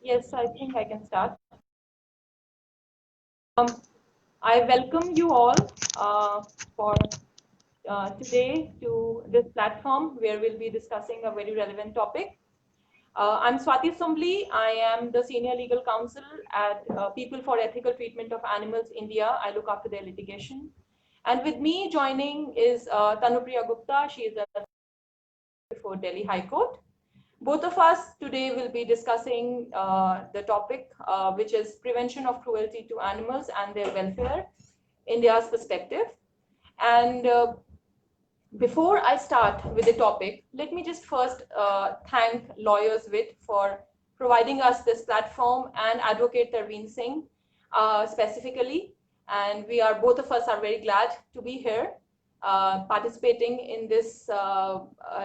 Yes, I think I can start. I welcome you all for today to this platform where we'll be discussing a very relevant topic. I'm Swati Sumbli. I am the Senior Legal Counsel at People for Ethical Treatment of Animals India. I look after their litigation. And with me joining is Tanupriya Gupta. She is a before Delhi High Court. Both of us today will be discussing the topic, which is prevention of cruelty to animals and their welfare, India's perspective. And before I start with the topic, let me just first thank Lawyers Wit for providing us this platform and Advocate Tarveen Singh specifically. And we are both of us are very glad to be here participating in this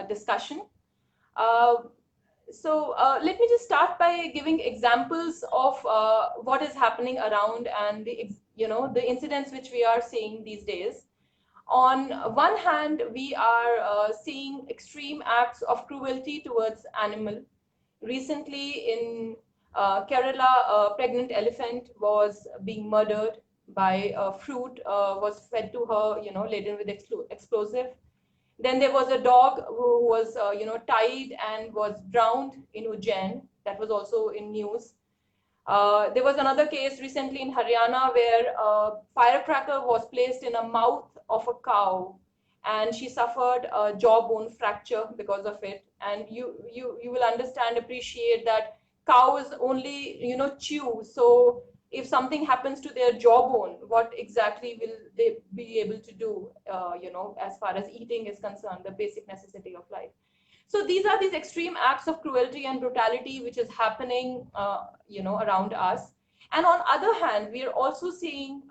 discussion. Uh, let me just start by giving examples of what is happening around and the incidents which we are seeing these days. On one hand, we are seeing extreme acts of cruelty towards animal. Recently in Kerala, a pregnant elephant was being murdered by fruit was fed to her, laden with explosive. Then there was a dog who was, tied and was drowned in Ujjain. That was also in news. There was another case recently in Haryana where a firecracker was placed in a mouth of a cow, and she suffered a jawbone fracture because of it. And you will understand, appreciate that cows only chew. So if something happens to their jawbone, what exactly will they be able to do? As far as eating is concerned, the basic necessity of life. So these are these extreme acts of cruelty and brutality which is happening, around us. And on other hand, we are also seeing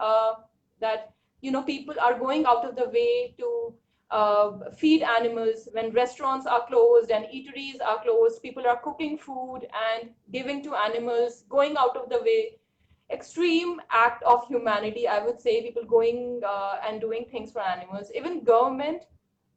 that people are going out of the way to feed animals when restaurants are closed and eateries are closed. People are cooking food and giving to animals, going out of the way. Extreme act of humanity, I would say. People going and doing things for animals. Even government,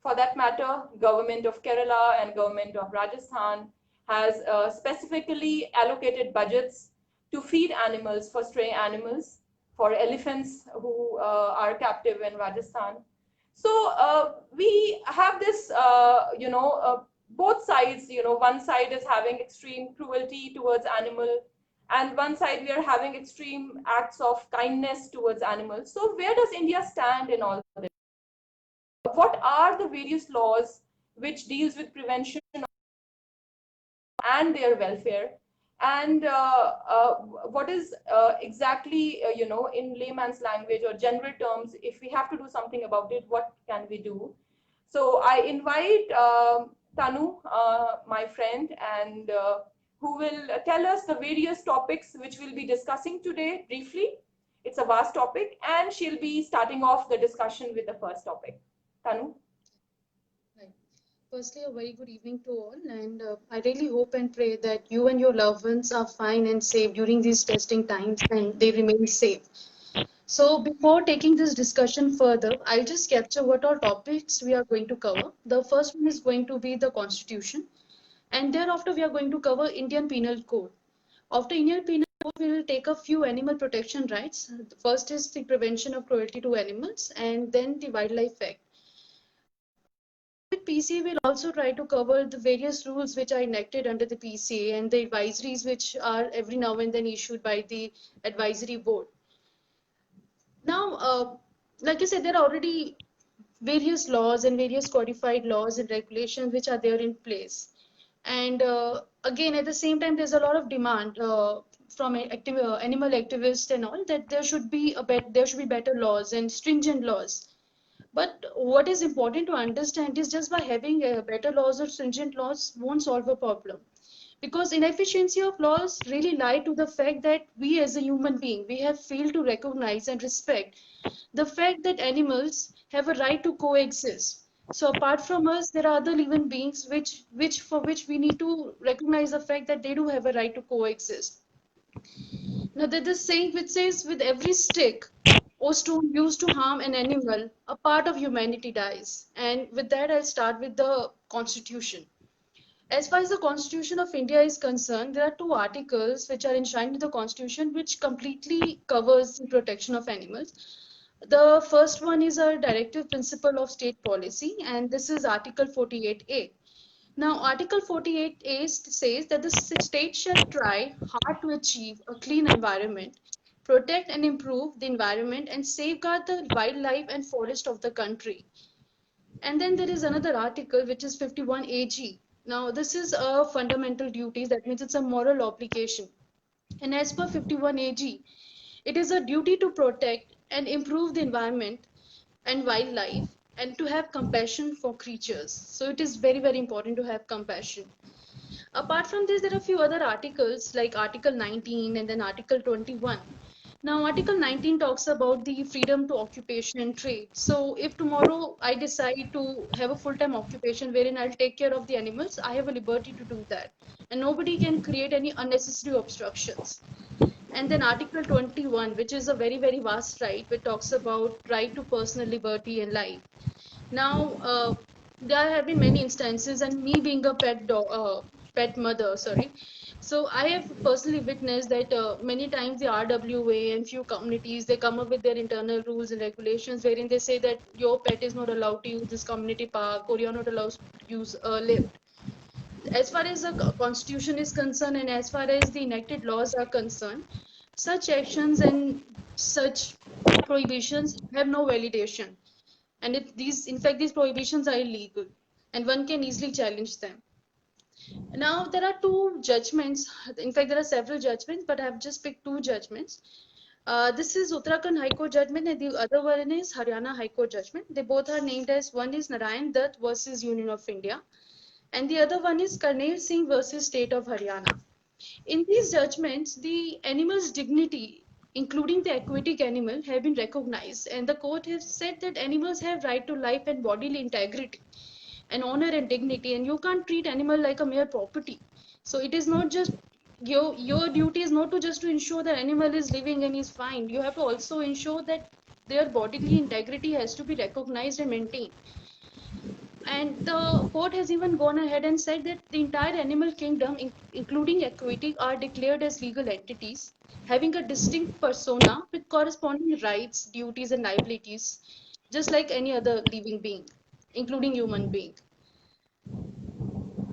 for that matter, government of Kerala and government of Rajasthan has specifically allocated budgets to feed animals for stray animals, for elephants who are captive in Rajasthan. So we have this, both sides. One side is having extreme cruelty towards animal, and one side we are having extreme acts of kindness towards animals. So where does India stand in all this? What are the various laws which deals with prevention and their welfare? And what is exactly, in layman's language or general terms, if we have to do something about it, what can we do? So I invite Tanu, my friend, and who will tell us the various topics which we'll be discussing today briefly. It's a vast topic, and she'll be starting off the discussion with the first topic. Tanu? Right. Firstly, a very good evening to all, and I really hope and pray that you and your loved ones are fine and safe during these testing times and they remain safe. So, before taking this discussion further, I'll just capture what all topics we are going to cover. The first one is going to be the Constitution, and thereafter, we are going to cover Indian Penal Code. After Indian Penal Code, we will take a few animal protection rights. The first is the prevention of cruelty to animals, and then the Wildlife Act. With PCA, we'll also try to cover the various rules which are enacted under the PCA and the advisories which are every now and then issued by the advisory board. Now, like I said, there are already various laws and various codified laws and regulations which are there in place. And again, at the same time, there's a lot of demand from animal activists and all that there should be better laws and stringent laws. But what is important to understand is just by having better laws or stringent laws won't solve a problem. Because inefficiency of laws really lie to the fact that we as a human being, we have failed to recognize and respect the fact that animals have a right to coexist. So apart from us, there are other living beings for which we need to recognize the fact that they do have a right to coexist. Now, there's this saying which says, with every stick or stone used to harm an animal, a part of humanity dies. And with that, I'll start with the Constitution. As far as the Constitution of India is concerned, there are two articles which are enshrined in the Constitution which completely covers the protection of animals. The first one is a directive principle of state policy, and this is Article 48A. Now, Article 48A says that the state shall try hard to achieve a clean environment, protect and improve the environment, and safeguard the wildlife and forest of the country. And then there is another article which is 51 AG. Now, this is a fundamental duty, that means it's a moral obligation. And as per 51 AG, it is a duty to protect and improve the environment and wildlife and to have compassion for creatures. So it is very, very important to have compassion. Apart from this, there are a few other articles like Article 19 and then Article 21. Now, Article 19 talks about the freedom to occupation and trade. So, if tomorrow I decide to have a full-time occupation wherein I'll take care of the animals, I have a liberty to do that. And nobody can create any unnecessary obstructions. And then Article 21, which is a very, very vast right, which talks about right to personal liberty and life. Now, there have been many instances, and me being a pet mother, sorry. So I have personally witnessed that many times the RWA and few communities, they come up with their internal rules and regulations wherein they say that your pet is not allowed to use this community park or you're not allowed to use a lift. As far as the constitution is concerned and as far as the enacted laws are concerned, such actions and such prohibitions have no validation, and in fact these prohibitions are illegal and one can easily challenge them. Now there are two judgments, in fact there are several judgments, but I have just picked two judgments. This is Uttarakhand High Court judgment and the other one is Haryana High Court judgment. They both are named as, one is Narayan Dutt versus Union of India and the other one is Karnail Singh versus State of Haryana. In these judgments, the animal's dignity, including the aquatic animal, have been recognized, and the court has said that animals have right to life and bodily integrity, and honor and dignity, and you can't treat animal like a mere property. So it is not just your duty is not to just to ensure that animal is living and is fine. You have to also ensure that their bodily integrity has to be recognized and maintained. And the court has even gone ahead and said that the entire animal kingdom, including aquatic, are declared as legal entities, having a distinct persona with corresponding rights, duties, and liabilities, just like any other living being, including human being.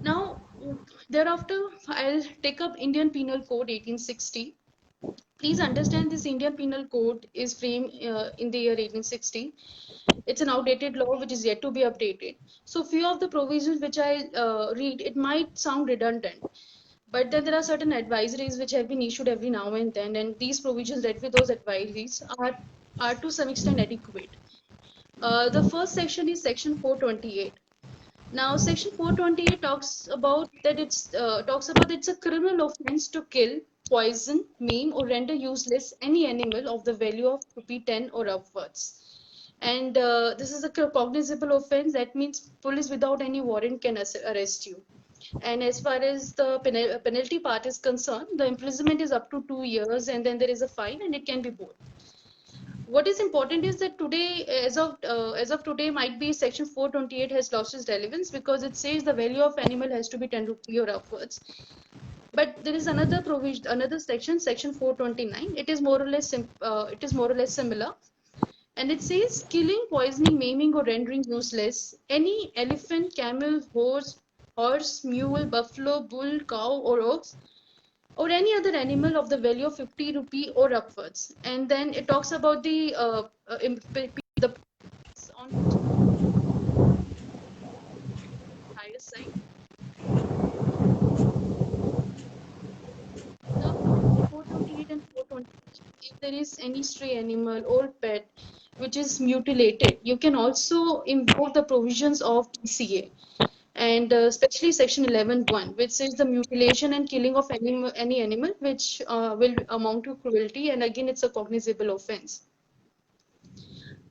Now, thereafter, I'll take up Indian Penal Code 1860. Please understand this Indian Penal Code is framed in the year 1860. It's an outdated law which is yet to be updated. So few of the provisions which I read, it might sound redundant, but then there are certain advisories which have been issued every now and then, and these provisions read with those advisories are to some extent adequate. The first section is section 428. Now, section 428 talks about that it's a criminal offense to kill, poison, maim, or render useless any animal of the value of ₹10 or upwards. And this is a cognizable offense. That means police without any warrant can arrest you. And as far as the penalty part is concerned, the imprisonment is up to 2 years, and then there is a fine, and it can be both. What is important is that today, as of today, might be section 428 has lost its relevance because it says the value of animal has to be 10 rupee or upwards. But there is another provision, another section, section 429. It is more or less similar, and it says killing, poisoning, maiming, or rendering useless any elephant, camel, horse, mule, buffalo, bull, cow, or ox, or any other animal of the value of 50 rupee or upwards. And then it talks about the on higher side. Now, 428 and 428, if there is any stray animal or pet which is mutilated, you can also invoke the provisions of PCA. And especially section 11.1, which says the mutilation and killing of any animal which will amount to cruelty, and again it's a cognizable offense.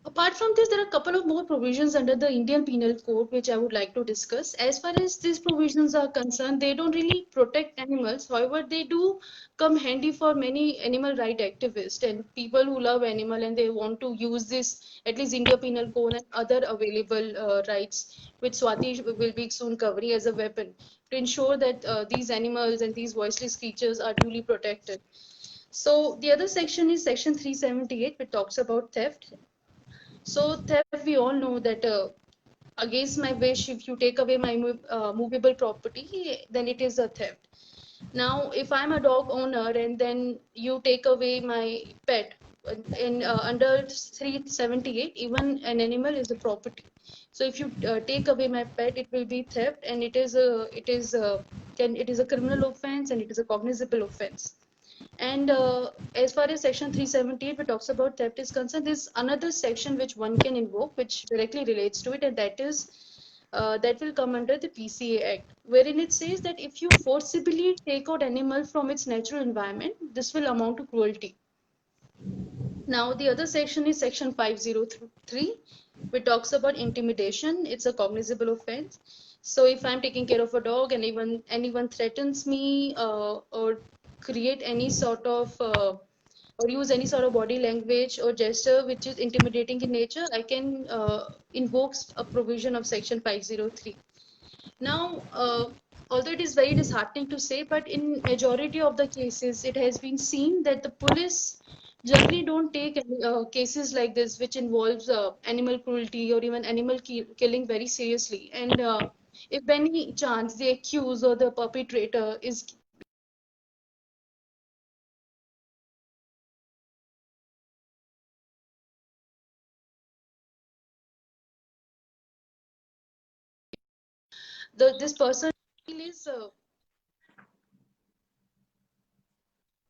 Apart from this, there are a couple of more provisions under the Indian Penal Code which I would like to discuss. As far as these provisions are concerned, they don't really protect animals. However, they do come handy for many animal right activists and people who love animal and they want to use this, at least India Penal Code and other available rights, which Swati will be soon covering, as a weapon to ensure that these animals and these voiceless creatures are duly protected. So the other section is section 378, which talks about theft. So theft, we all know that against my wish, if you take away my movable property, then it is a theft. Now, if I'm a dog owner and then you take away my pet, in under 378, even an animal is a property. So if you take away my pet, it will be theft, and it is a criminal offense and it is a cognizable offense. And as far as section 378, which talks about theft is concerned, there's another section which one can invoke, which directly relates to it, and that is that will come under the PCA Act, wherein it says that if you forcibly take out animal from its natural environment, this will amount to cruelty. Now, the other section is section 503, which talks about intimidation. It's a cognizable offense. So if I'm taking care of a dog and even anyone threatens me or create any sort of or use any sort of body language or gesture which is intimidating in nature, I can invoke a provision of section 503. Now, although it is very disheartening to say, but in majority of the cases, it has been seen that the police generally don't take cases like this, which involves animal cruelty or even animal killing very seriously. And if by any chance the accused or the perpetrator is this person is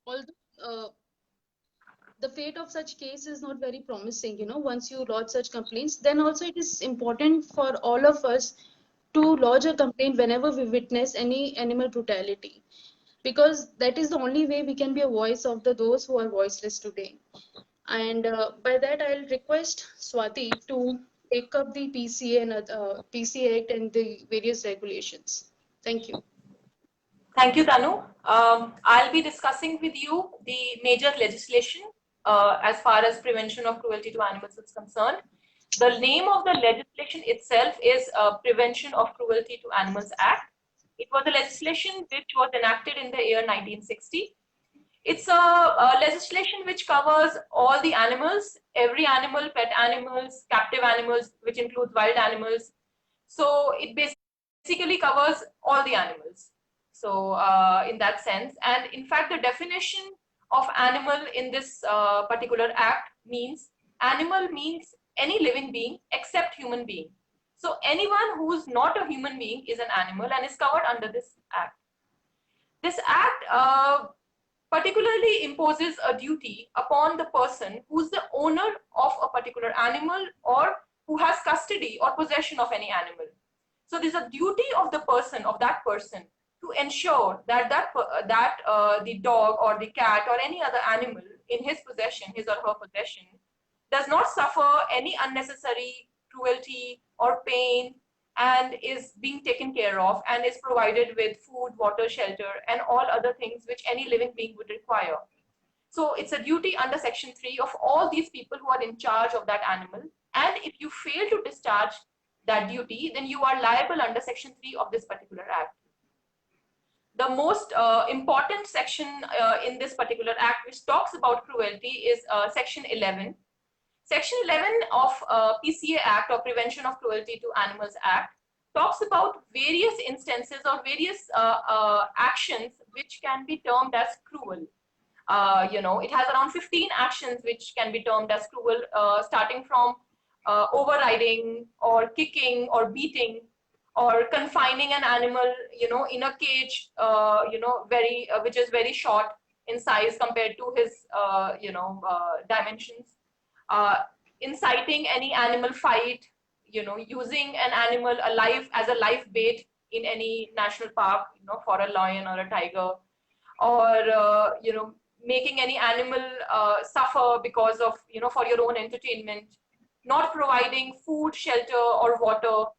although the fate of such case is not very promising, once you lodge such complaints, then also it is important for all of us to lodge a complaint whenever we witness any animal brutality, because that is the only way we can be a voice of those who are voiceless today. And by that, I'll request Swati to take up the PCA and PCA Act and the various regulations. Thank you. Thank you, Tanu. I'll be discussing with you the major legislation as far as prevention of cruelty to animals is concerned. The name of the legislation itself is Prevention of Cruelty to Animals Act. It was a legislation which was enacted in the year 1960. It's a legislation which covers all the animals, every animal, pet animals, captive animals, which includes wild animals. So it basically covers all the animals. So in that sense, and in fact, the definition of animal in this particular act means animal means any living being except human being. So anyone who's not a human being is an animal and is covered under this act. This act particularly imposes a duty upon the person who's the owner of a particular animal or who has custody or possession of any animal. So there's a duty of that person to ensure that the dog or the cat or any other animal in his possession, his or her possession, does not suffer any unnecessary cruelty or pain and is being taken care of and is provided with food, water, shelter, and all other things which any living being would require. So it's a duty under Section 3 of all these people who are in charge of that animal. And if you fail to discharge that duty, then you are liable under Section 3 of this particular act. The most important section in this particular act, which talks about cruelty, is Section 11. Section 11 of PCA Act, or Prevention of Cruelty to Animals Act, talks about various instances or various actions which can be termed as cruel. It has around 15 actions which can be termed as cruel, starting from overriding or kicking or beating or confining an animal, in a cage, which is very short in size compared to his, dimensions. Inciting any animal fight, using an animal alive as a live bait in any national park, for a lion or a tiger, or making any animal suffer because of, for your own entertainment, not providing food, shelter, or water,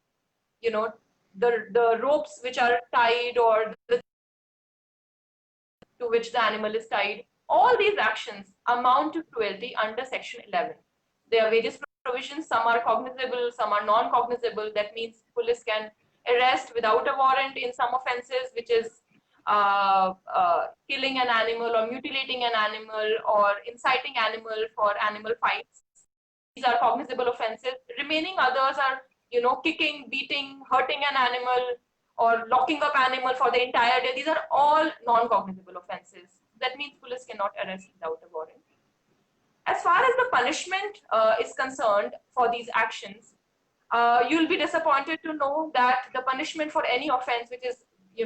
you know, the ropes which are tied or the to which the animal is tied. All these actions amount to cruelty under Section 11. There are various provisions. Some are cognizable, some are non-cognizable. That means police can arrest without a warrant in some offences, which is killing an animal or mutilating an animal or inciting animal for animal fights. These are cognizable offences. Remaining others are, kicking, beating, hurting an animal, or locking up animal for the entire day. These are all non-cognizable offences. That means police cannot arrest without a warrant. As far as the punishment is concerned for these actions, you'll be disappointed to know that the punishment for any offense, which is,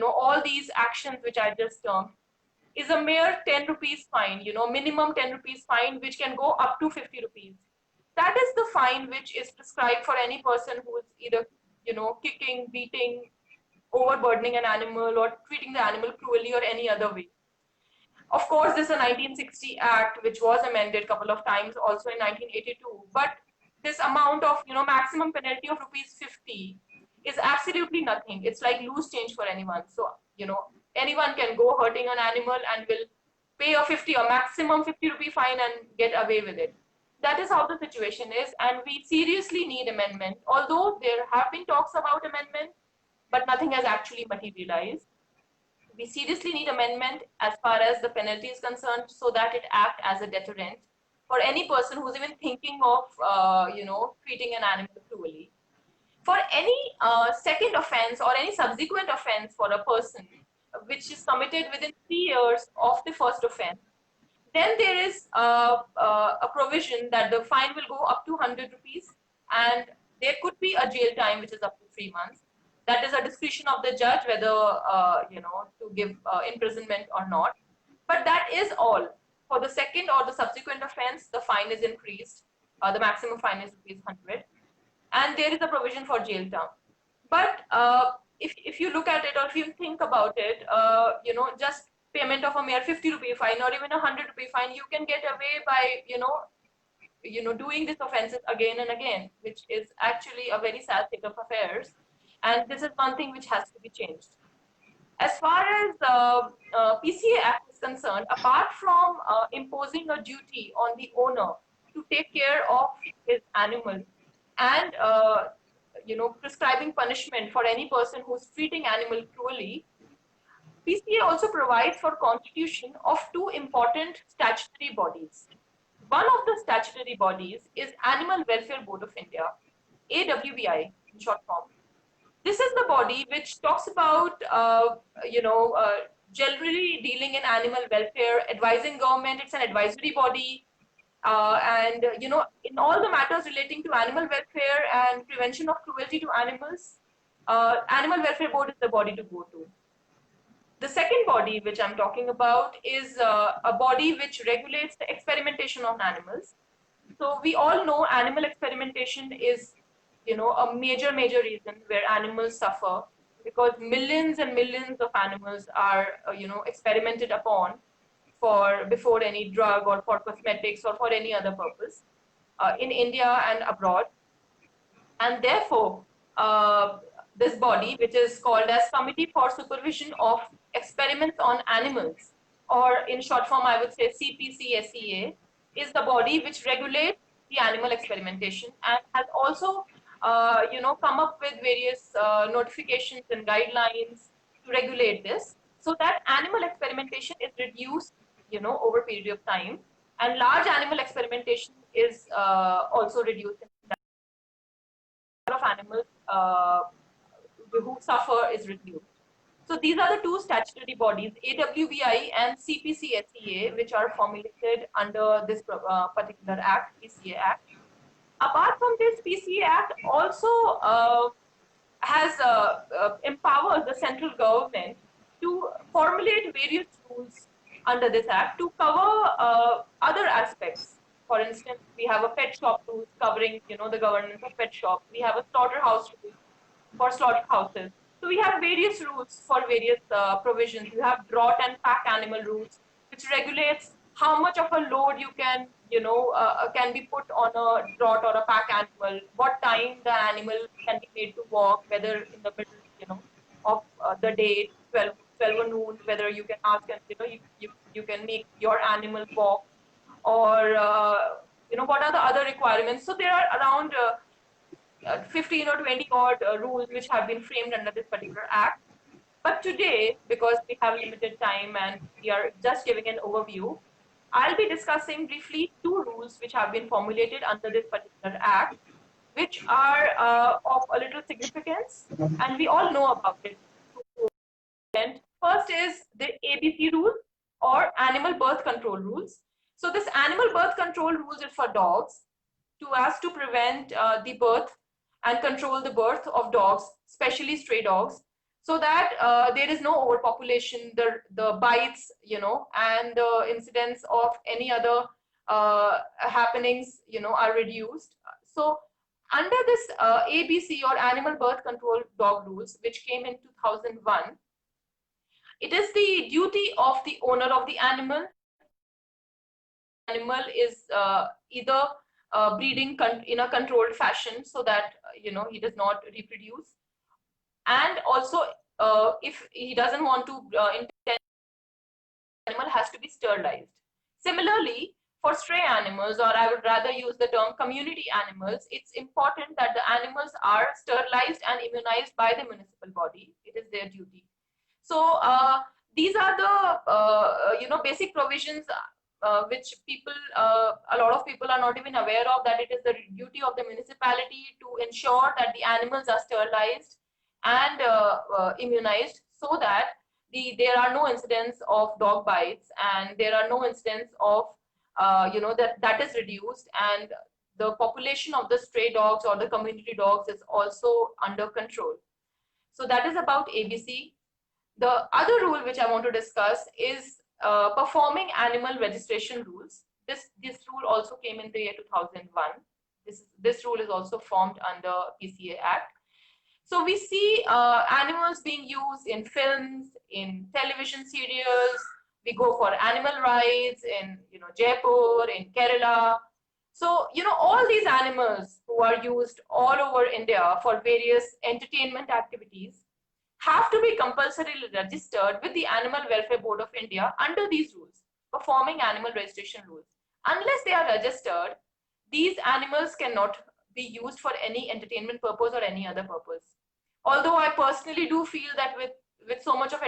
all these actions which I just termed, is a mere 10 rupees fine, minimum 10 rupees fine, which can go up to 50 rupees. That is the fine which is prescribed for any person who is either, kicking, beating, overburdening an animal, or treating the animal cruelly or any other way. Of course, this is a 1960 Act, which was amended a couple of times, also in 1982. But this amount of, maximum penalty of rupees 50 is absolutely nothing. It's like loose change for anyone. So, anyone can go hurting an animal and will pay a 50 or maximum 50 rupee fine and get away with it. That is how the situation is, and we seriously need amendment. Although there have been talks about amendment, but nothing has actually materialized. We seriously need amendment as far as the penalty is concerned, so that it act as a deterrent for any person who's even thinking of, treating an animal cruelly. For any second offense or any subsequent offense for a person which is committed within 3 years of the first offense, then there is a provision that the fine will go up to 100 rupees, and there could be a jail time which is up to 3 months. That is a discretion of the judge whether to give imprisonment or not. But that is all. For the second or the subsequent offense, the fine is increased. The maximum fine is rupees 100, and there is a provision for jail term. But if you look at it, or if you think about it, just payment of a mere 50 rupee fine or even a 100 rupee fine, you can get away by doing these offenses again and again, which is actually a very sad state of affairs. And this is one thing which has to be changed. As far as PCA Act is concerned, apart from imposing a duty on the owner to take care of his animal and prescribing punishment for any person who's treating animal cruelly, PCA also provides for constitution of two important statutory bodies. One of the statutory bodies is Animal Welfare Board of India, AWBI in short form. This is the body which talks about, generally dealing in animal welfare, advising government. It's an advisory body. And in all the matters relating to animal welfare and prevention of cruelty to animals, Animal Welfare Board is the body to go to. The second body which I'm talking about is a body which regulates the experimentation on animals. So we all know animal experimentation is, a major reason where animals suffer, because millions and millions of animals are, experimented upon before any drug or for cosmetics or for any other purpose in India and abroad. And therefore, this body, which is called as Committee for Supervision of Experiments on Animals, or in short form I would say CPCSEA, is the body which regulates the animal experimentation and has also come up with various notifications and guidelines to regulate this, so that animal experimentation is reduced over a period of time, and large animal experimentation is also reduced. Of animals who suffer is reduced. So these are the two statutory bodies, AWBI and CPCSEA, which are formulated under this particular act, PCA Act. Apart from this, PCA Act also has empowers the central government to formulate various rules under this act to cover other aspects. For instance, we have a pet shop rules covering, the governance of pet shops. We have a slaughterhouse rule for slaughterhouses. So we have various rules for various provisions. You have draught and pack animal rules, which regulates how much of a load you can, can be put on a draught or a pack animal, what time the animal can be made to walk, whether in the middle, of the day, 12 or noon, whether you can ask and, you can make your animal walk, or, what are the other requirements. So there are around 15 or 20 odd rules which have been framed under this particular act. But today, because we have limited time and we are just giving an overview, I'll be discussing briefly two rules which have been formulated under this particular act, which are of a little significance, and we all know about it. First is the ABC rule, or animal birth control rules. So this animal birth control rules is for dogs, to prevent the birth and control the birth of dogs, especially stray dogs, so that there is no overpopulation, the bites, and the incidence of any other happenings, are reduced. So under this ABC, or animal birth control dog rules, which came in 2001, it is the duty of the owner of the animal is either breeding in a controlled fashion, so that he does not reproduce, and also if he doesn't want to animal has to be sterilized. Similarly, for stray animals, or I would rather use the term community animals, it's important that the animals are sterilized and immunized by the municipal body. It is their duty. So these are the basic provisions which people, a lot of people are not even aware of, that it is the duty of the municipality to ensure that the animals are sterilized and immunized, so that there are no incidents of dog bites, and there are no incidents of that is reduced, and the population of the stray dogs or the community dogs is also under control. So that is about ABC. The other rule which I want to discuss is performing animal registration rules. This rule also came in the year 2001. This rule is also formed under PCA Act. So we see animals being used in films, in television serials. We go for animal rides in Jaipur, in Kerala. So all these animals who are used all over India for various entertainment activities have to be compulsorily registered with the Animal Welfare Board of India under these rules, performing animal registration rules. Unless they are registered, these animals cannot be used for any entertainment purpose or any other purpose. Although I personally do feel that with so much of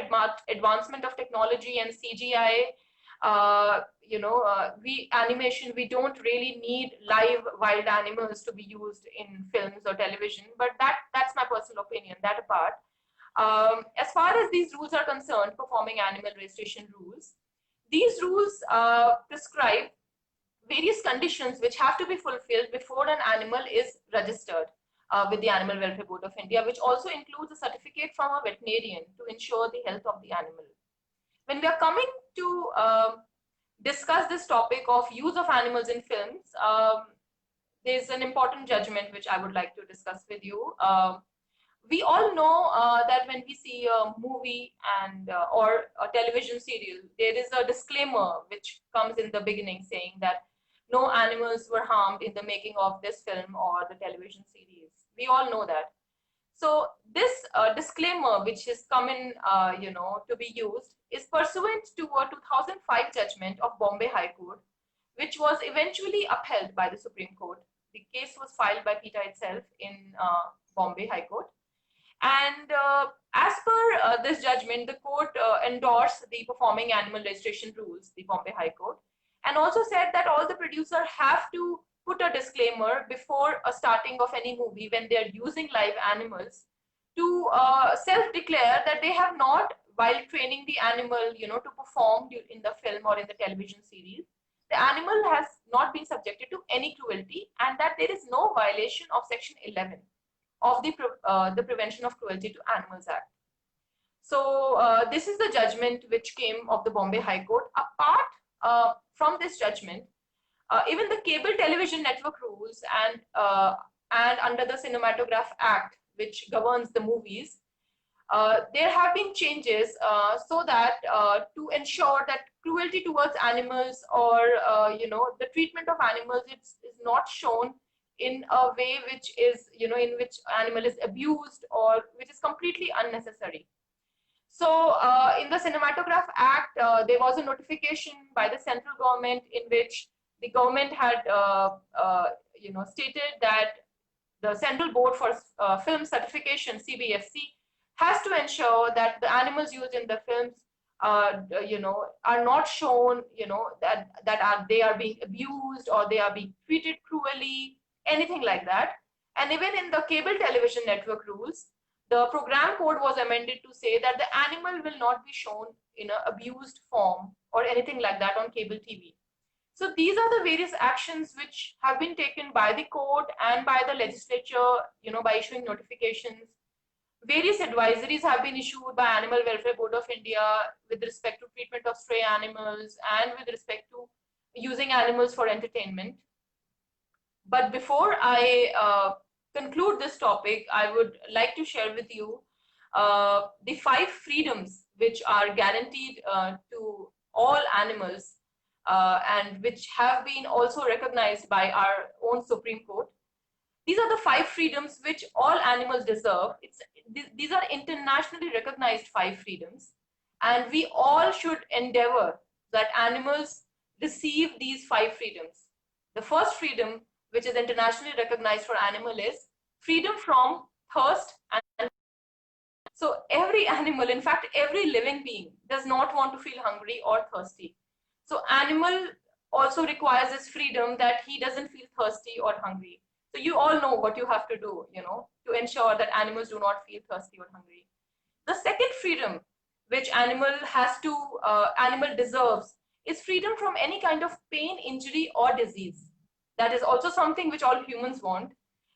advancement of technology and CGI, animation, we don't really need live wild animals to be used in films or television. But that's my personal opinion. That apart, as far as these rules are concerned, performing animal registration rules, these rules prescribe various conditions which have to be fulfilled before an animal is registered with the Animal Welfare Board of India, which also includes a certificate from a veterinarian to ensure the health of the animal. When we are coming to discuss this topic of use of animals in films, there's an important judgment which I would like to discuss with you. We all know that when we see a movie and or a television serial, there is a disclaimer which comes in the beginning saying that no animals were harmed in the making of this film or the television series. We all know that. So this disclaimer, which is common, to be used, is pursuant to a 2005 judgment of Bombay High Court, which was eventually upheld by the Supreme Court. The case was filed by PETA itself in Bombay High Court. And as per this judgment, the court endorsed the performing animal registration rules, the Bombay High Court, and also said that all the producers have to put a disclaimer before a starting of any movie when they're using live animals to self-declare that they have not, while training the animal, to perform in the film or in the television series, the animal has not been subjected to any cruelty, and that there is no violation of Section 11 of the Prevention of Cruelty to Animals Act. So this is the judgment which came of the Bombay High Court. Apart from this judgment, even the Cable Television Network rules and under the Cinematograph Act, which governs the movies, there have been changes so that to ensure that cruelty towards animals or the treatment of animals is not shown in a way which is in which animal is abused or which is completely unnecessary. So in the Cinematograph Act, there was a notification by the central government in which the government had stated that the Central Board for Film Certification (CBFC) has to ensure that the animals used in the films are not shown that they are being abused or they are being treated cruelly, anything like that. And even in the cable television network rules, the program code was amended to say that the animal will not be shown in an abused form or anything like that on cable TV. So these are the various actions which have been taken by the court and by the legislature, by issuing notifications. Various advisories have been issued by Animal Welfare Board of India with respect to treatment of stray animals and with respect to using animals for entertainment. But before I conclude this topic, I would like to share with you the 5 freedoms which are guaranteed to all animals and which have been also recognized by our own Supreme Court. These are the 5 freedoms which all animals deserve. These are internationally recognized 5 freedoms, and we all should endeavor that animals receive these 5 freedoms. The first freedom, which is internationally recognized for animal, is freedom from thirst. And so every animal, in fact every living being, does not want to feel hungry or thirsty. So animal also requires this freedom that he doesn't feel thirsty or hungry. So you all know what you have to do, to ensure that animals do not feel thirsty or hungry. The second freedom which animal deserves is freedom from any kind of pain, injury, or disease. That is also something which all humans want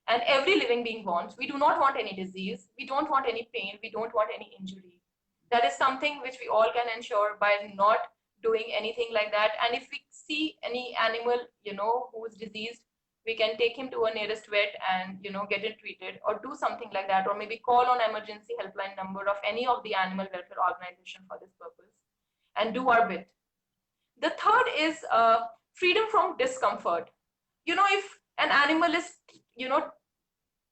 and every living being wants. We do not want any disease, we don't want any pain, we don't want any injury. That is something which we all can ensure by not doing anything like that. And if we see any animal, who is diseased, we can take him to a nearest vet and get it treated or do something like that, or maybe call on emergency helpline number of any of the animal welfare organization for this purpose and do our bit. The third is freedom from discomfort. If an animal is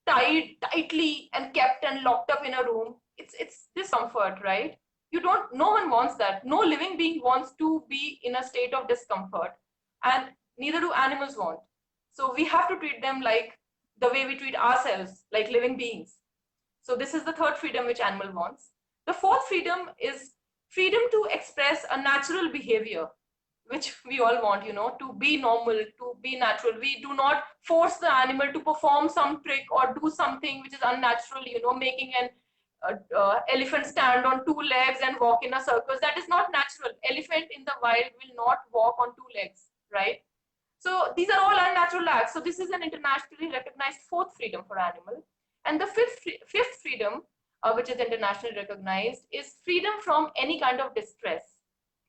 tied tightly and kept and locked up in a room, it's discomfort, right? No one wants that. No living being wants to be in a state of discomfort, and neither do animals want. So we have to treat them like the way we treat ourselves, like living beings. So this is the third freedom which animal wants. The fourth freedom is freedom to express a natural behavior, which we all want, to be normal, to be natural. We do not force the animal to perform some trick or do something which is unnatural, making an elephant stand on 2 legs and walk in a circus. That is not natural. Elephant in the wild will not walk on 2 legs, right? So these are all unnatural acts. So this is an internationally recognized fourth freedom for animal. And the fifth freedom, which is internationally recognized, is freedom from any kind of distress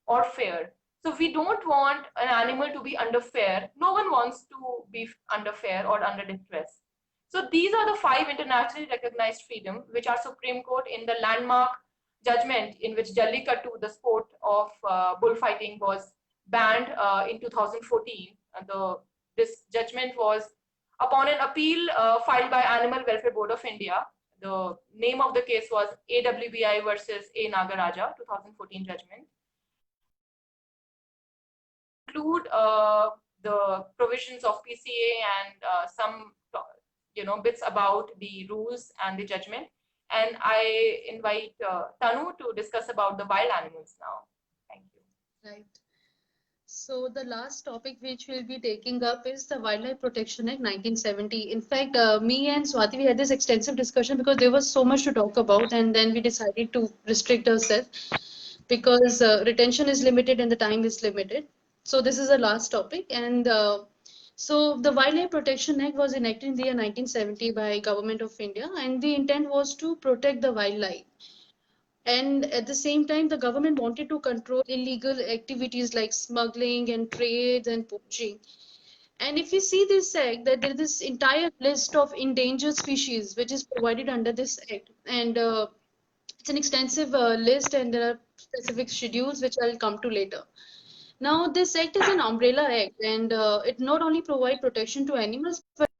or fear. So we don't want an animal to be under fear. No one wants to be under fear or under distress. So these are the 5 internationally recognized freedom which our Supreme Court in the landmark judgment in which Jallikattu, the sport of bullfighting, was banned in 2014. This judgment was upon an appeal filed by Animal Welfare Board of India. The name of the case was AWBI versus A. Nagaraja, 2014 judgment. Include the provisions of PCA and some bits about the rules and the judgment. And I invite Tanu to discuss about the wild animals now. Thank you. Right. So the last topic which we'll be taking up is the Wildlife Protection Act 1970. In fact, me and Swati, we had this extensive discussion because there was so much to talk about, and then we decided to restrict ourselves because retention is limited and the time is limited. So this is the last topic. And so the Wildlife Protection Act was enacted in the year 1970 by Government of India, and the intent was to protect the wildlife. And at the same time, the government wanted to control illegal activities like smuggling and trade and poaching. And if you see this act, that there is this entire list of endangered species which is provided under this act. And It's an extensive list, and there are specific schedules which I'll come to later. Now, this act is an umbrella act, and it not only provide protection to animals, but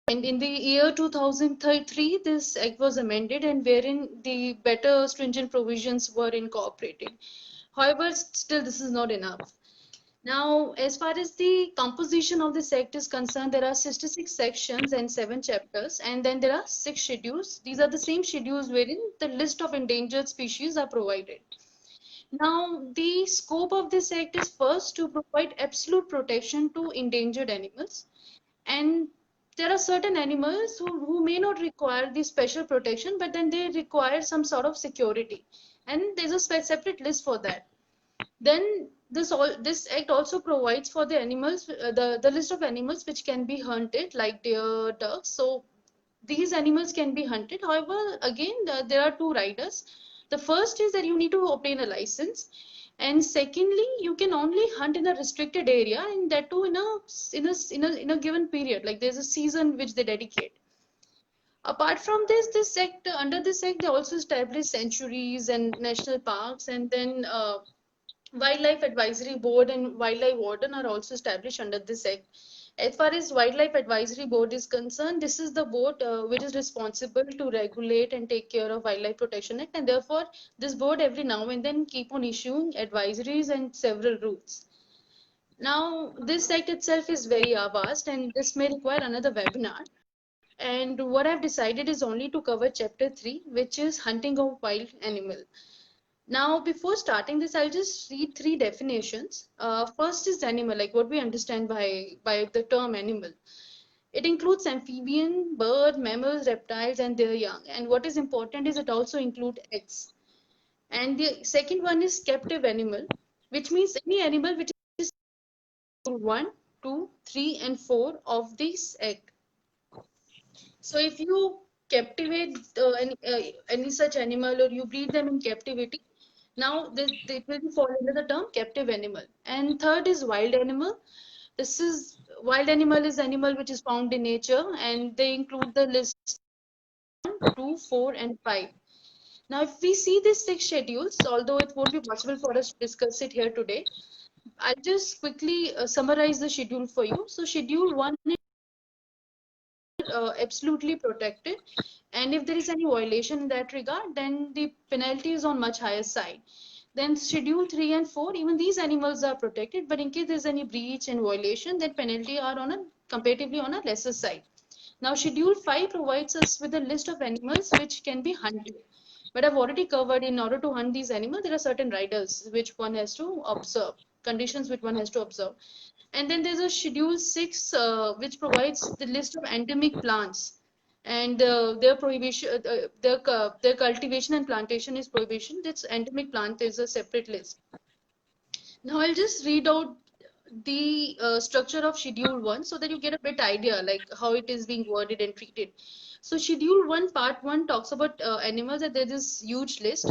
and in the year 2003, this act was amended, and wherein the better stringent provisions were incorporated. However, still this is not enough. Now, as far as the composition of this act is concerned, there are 66 sections and 7 chapters, and then there are 6 schedules. These are the same schedules wherein the list of endangered species are provided. Now, the scope of this act is first to provide absolute protection to endangered animals. And there are certain animals who may not require the special protection, but then they require some sort of security. And there's a separate list for that. Then this act also provides for the animals, the list of animals which can be hunted, like deer, ducks. So these animals can be hunted. However, again, there are two riders. The first is that you need to obtain a license, and secondly, you can only hunt in a restricted area, and that too in a given period. Like there's a season which they dedicate. Apart from this, under this act, they also establish sanctuaries and national parks, and then Wildlife Advisory Board and Wildlife Warden are also established under this act. As far as Wildlife Advisory Board is concerned, this is the board which is responsible to regulate and take care of Wildlife Protection Act, and therefore this board every now and then keep on issuing advisories and several rules. Now, this act itself is very vast, and this may require another webinar. And what I've decided is only to cover chapter 3, which is hunting of wild animal. Now, before starting this, I'll just read 3 definitions. First is animal, like what we understand by the term animal. It includes amphibian, bird, mammals, reptiles, and their young. And what is important is it also includes eggs. And the second one is captive animal, which means any animal which is 1, 2, 3, and 4 of this act. So if you captivate any such animal, or you breed them in captivity, now it will fall under the term captive animal. And third is wild animal. This is wild animal is animal which is found in nature, and they include the list 1, 2, 4, and 5. Now, if we see these 6 schedules, although it won't be possible for us to discuss it here today, I'll just quickly summarize the schedule for you. So, schedule 1 is absolutely protected, and if there is any violation in that regard, then the penalty is on much higher side. Then schedule 3 and 4, even these animals are protected, but in case there's any breach and violation, then penalty are on a comparatively on a lesser side. Now, schedule 5 provides us with a list of animals which can be hunted. But I've already covered, in order to hunt these animals, there are certain riders which one has to observe, conditions which one has to observe. And then there's a schedule 6, which provides the list of endemic plants, and their prohibition, their cultivation and plantation is prohibition. This endemic plant is a separate list. Now I'll just read out the structure of schedule 1 so that you get a bit idea like how it is being worded and treated. So schedule 1 part 1 talks about animals, and there's this huge list,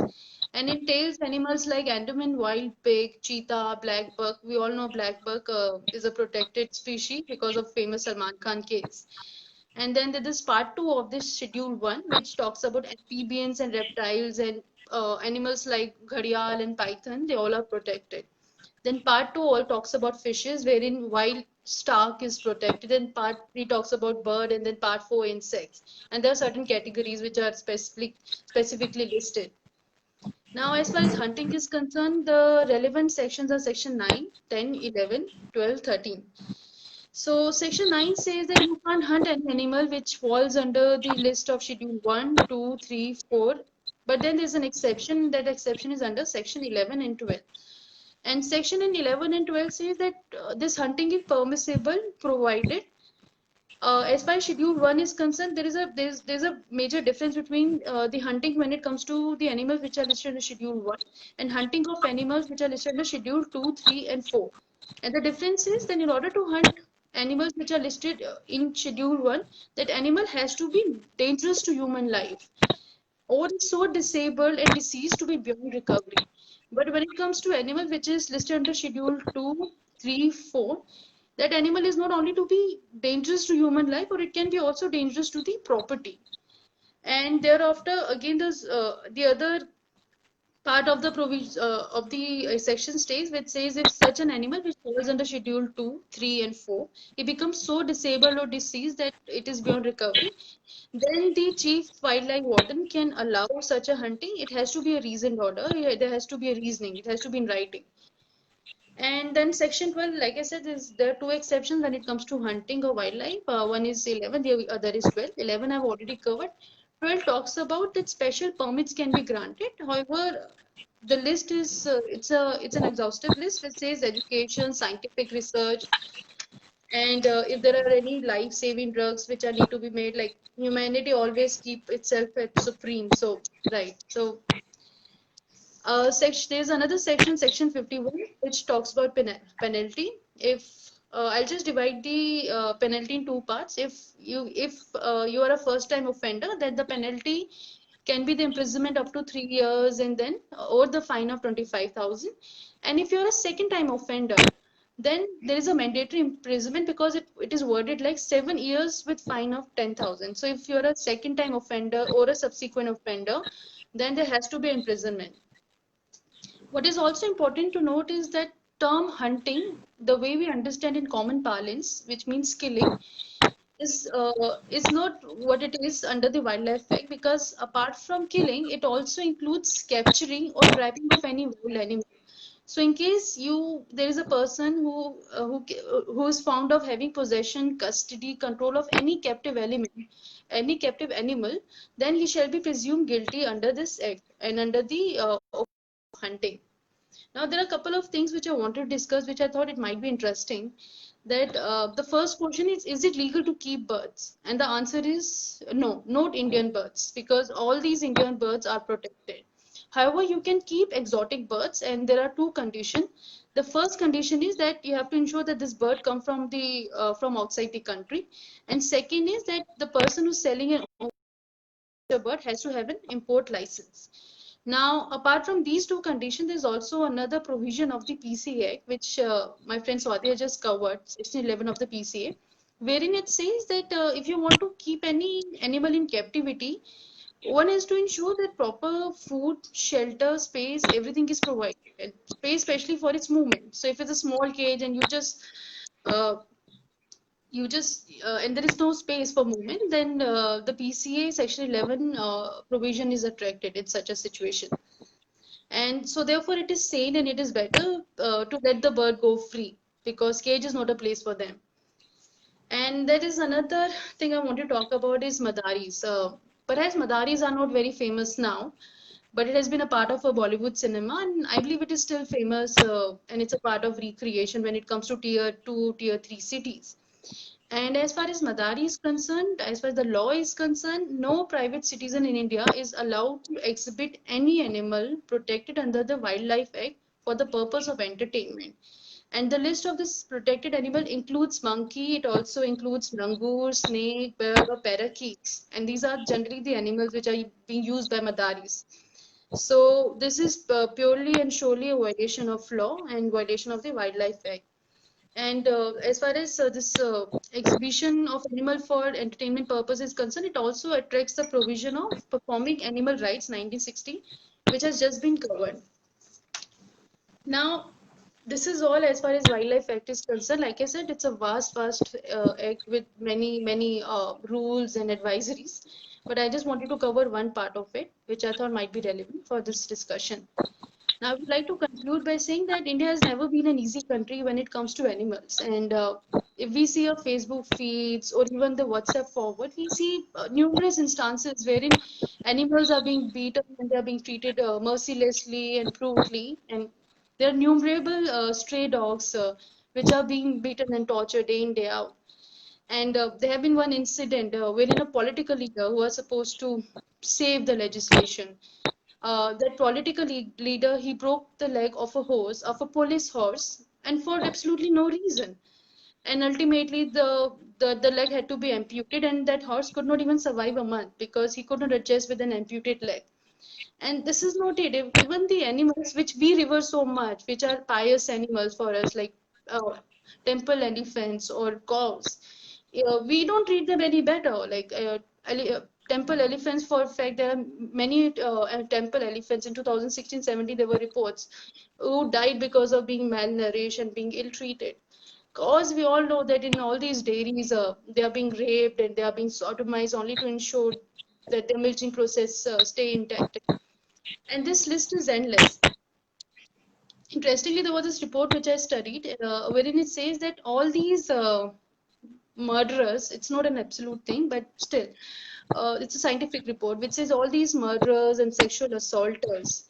and it entails animals like Andaman wild pig, cheetah, black buck. We all know black buck is a protected species because of famous Salman Khan case. And then there is part 2 of this schedule 1, which talks about amphibians and reptiles, and animals like gharial and python. They all are protected. Then part 2 all talks about fishes, wherein wild stark is protected. Then part 3 talks about bird, and then part 4 insects. And there are certain categories which are specifically listed. Now, as far as hunting is concerned, the relevant sections are section 9, 10, 11, 12, 13. So section 9 says that you can't hunt an animal which falls under the list of schedule 1, 2, 3, 4. But then there's an exception. That exception is under section 11 and 12. And section 11 and 12 says that this hunting is permissible provided as far as schedule 1 is concerned, there's a major difference between the hunting when it comes to the animals which are listed in schedule 1 and hunting of animals which are listed in schedule 2, 3, and 4. And the difference is that in order to hunt animals which are listed in schedule 1, that animal has to be dangerous to human life or is so disabled and deceased to be beyond recovery. But when it comes to animal which is listed under schedule 2, 3, 4, that animal is not only to be dangerous to human life, or it can be also dangerous to the property. And thereafter, again, there's the other part of the provision of the section states, which says if such an animal which falls under Schedule 2, 3, and 4, it becomes so disabled or deceased that it is beyond recovery, then the chief wildlife warden can allow such a hunting. It has to be a reasoned order. There has to be a reasoning. It has to be in writing. And then section 12, like I said, there are two exceptions when it comes to hunting or wildlife. One is 11, the other is 12. 11 I've already covered. 12 talks about that special permits can be granted. However, the list is it's an exhaustive list which says education, scientific research, and if there are any life-saving drugs which are need to be made, like humanity always keep itself at supreme. So right. So there's another section, section 51, which talks about penalty. If I'll just divide the penalty in two parts. If you are a first-time offender, then the penalty can be the imprisonment up to 3 years, and then or the fine of 25,000. And if you're a second-time offender, then there is a mandatory imprisonment because it is worded like 7 years with fine of 10,000. So if you're a second-time offender or a subsequent offender, then there has to be imprisonment. What is also important to note is that term hunting, the way we understand in common parlance, which means killing, is not what it is under the Wildlife Act, because apart from killing, it also includes capturing or trapping of any wild animal. So in case there is a person who is found of having possession, custody, control of any captive animal, then he shall be presumed guilty under this act and under the hunting. Now, there are a couple of things which I wanted to discuss, which I thought it might be interesting. That the first question is it legal to keep birds? And the answer is no, not Indian birds, because all these Indian birds are protected. However, you can keep exotic birds, and there are two conditions. The first condition is that you have to ensure that this bird come from from outside the country, and second is that the person who's selling an bird has to have an import license. Now, apart from these two conditions, there's also another provision of the PCA, which my friend Swadhi just covered, section 11 of the PCA, wherein it says that if you want to keep any animal in captivity, one is to ensure that proper food, shelter, space, everything is provided, and space especially for its movement. So if it's a small cage and uh, and there is no space for movement, then the PCA section 11 provision is attracted in such a situation. And so therefore it is sane and it is better to let the bird go free, because cage is not a place for them. And there is another thing I want to talk about is Madaris. Perhaps Madaris are not very famous now, but it has been a part of a Bollywood cinema, and I believe it is still famous, and it's a part of recreation when it comes to tier 2, tier 3 cities. And as far as Madari is concerned, as far as the law is concerned, no private citizen in India is allowed to exhibit any animal protected under the Wildlife Act for the purpose of entertainment. And the list of this protected animal includes monkey, it also includes langur, snake, bear, parakeets. And these are generally the animals which are being used by Madaris. So this is purely and surely a violation of law and violation of the Wildlife Act. And as far as this exhibition of animal for entertainment purpose is concerned, it also attracts the provision of Performing Animal Rights 1960, which has just been covered. Now, this is all as far as Wildlife Act is concerned. Like I said, it's a vast act with many rules and advisories. But I just wanted to cover one part of it, which I thought might be relevant for this discussion. Now, I would like to conclude by saying that India has never been an easy country when it comes to animals. And if we see our Facebook feeds or even the WhatsApp forward, we see numerous instances wherein animals are being beaten and they are being treated mercilessly and brutally. And there are innumerable stray dogs which are being beaten and tortured day in, day out. And there have been one incident wherein a political leader who was supposed to save the legislation, that political leader, he broke the leg of a police horse, and for absolutely no reason. And ultimately the leg had to be amputated, and that horse could not even survive a month because he could not adjust with an amputated leg. And this is not it. Even the animals which we revere so much, which are pious animals for us, like temple elephants or cows, we don't treat them any better. Like temple elephants, for a fact, there are many temple elephants. In 2016-17, there were reports who died because of being malnourished and being ill-treated. Because we all know that in all these dairies, they are being raped and they are being sodomized only to ensure that the milking process stay intact. And this list is endless. Interestingly, there was this report which I studied, wherein it says that all these murderers, it's not an absolute thing, but still, it's a scientific report which says all these murderers and sexual assaulters,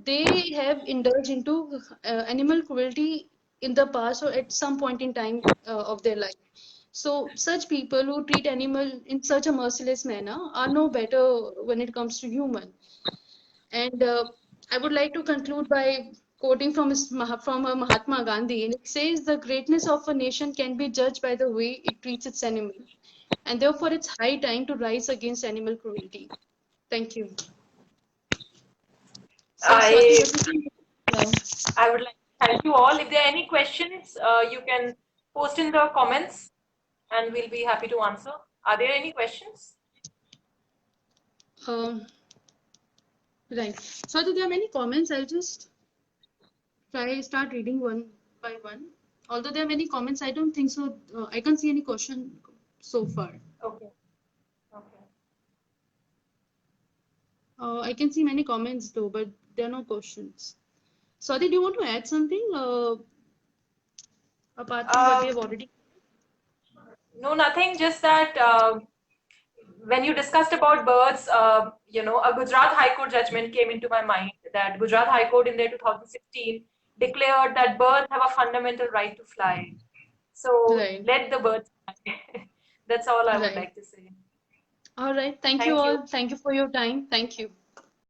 they have indulged into animal cruelty in the past or at some point in time of their life. So such people who treat animal in such a merciless manner are no better when it comes to human. And I would like to conclude by quoting from Mahatma Gandhi, and it says the greatness of a nation can be judged by the way it treats its animal, and therefore it's high time to rise against animal cruelty. Thank you. So, Swati, I what do you think? Yeah. I would like to thank you all. If there are any questions, you can post in the comments, and we'll be happy to answer. Are there any questions? Um, right. Swati, there are many comments. I'll just start reading one by one. Although there are many comments, I don't think so. I can't see any question so far. Okay. Okay. I can see many comments though, but there are no questions. Swati, do you want to add something apart from what we have Um, already? no, nothing. Just that when you discussed about birds, a Gujarat High Court judgment came into my mind that Gujarat High Court in their 2016 declared that birds have a fundamental right to fly. So Right, let the birds fly. That's all I would right. like to say. All right. Thank you Thank you. all. Thank you for your time. Thank you.